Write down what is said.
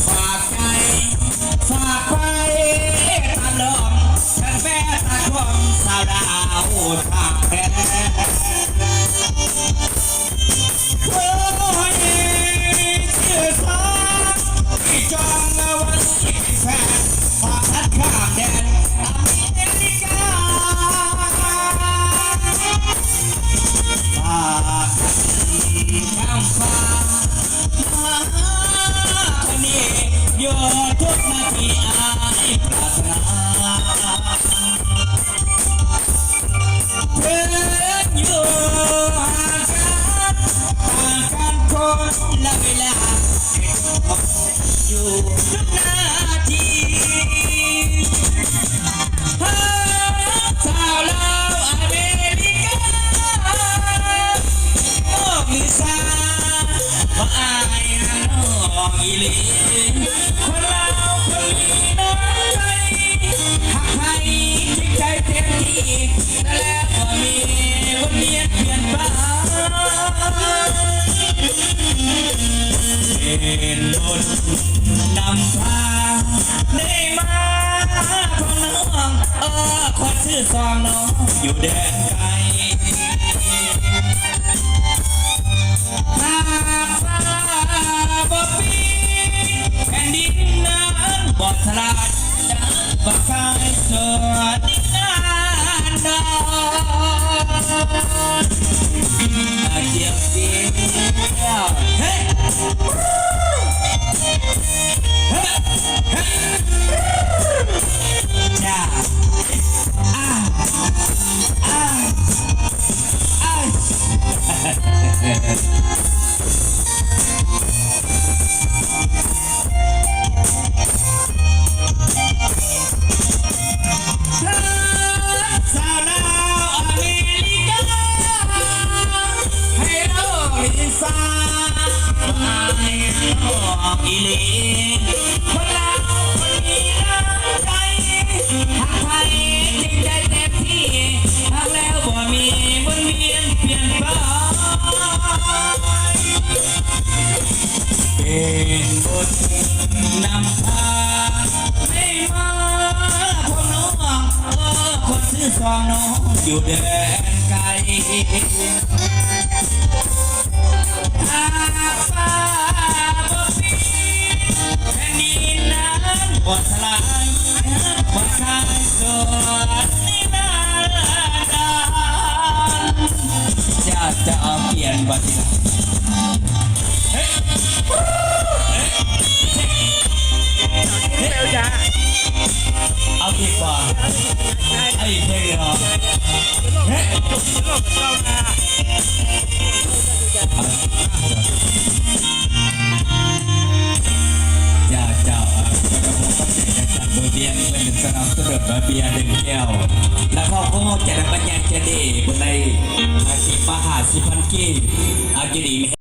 ฝากใจฝากไปตาลมฉันแม่ตาคมสาวดาวทางแท้โอ้ยชื่อสาวที่จองเอาไว้แฟนฝากทัดข้ามแดนอเมริกาฝากข้ามฟ้าอยู่ทุกนาทีอายปรารถนาเพื่อนอยู่ห่างกันคนละเวลาอยู่ทุกนาทีสาวลาวอเมริกาโอ้ลิซ่าว่าอายน้องอีลีคนเราคนมีน้ำใจหักให้จริงใจเต็มที่แต่แล้วก็มีวนเวียนเปลี่ยนไปเป็นบทนำพาได้มาของน้องคนชื่อซองน้องอยู่แดนไกลฟ้าบ่ปีแผ่นดินนั้นบ่สลายดังบ่คายสวดนานดอนเจียบเจียวเฮ้จ้าสาวลาวอเมริกาให้โลกลิซ่าให้โลกอีลีคนเราคนมีน้ำใจหักใครจริงใจเต็มที่หักแล้วบ่มีวนเวียนเปลี่ยนไปเป็นบทนำพาให้มาพวกน้องคนชื่อซองน้องอยู่แดนไกลหากฟ้าบ่ปีแผ่นดินนั้นบ่สลายบ่คายสวนนิรันดรจะเอาเปลี่ยนบัดนี้เอาดีกว่าไอ้เพลงเหรอเฮ้ยจ้าเจ้าเบอร์เบียร์เป็นสนามสะดุดเบียร์หนึ่งแก้วแล้วเขาก็จะได้บรรยายจะดีบนในอาชีพมหาสิพันกีอากิริ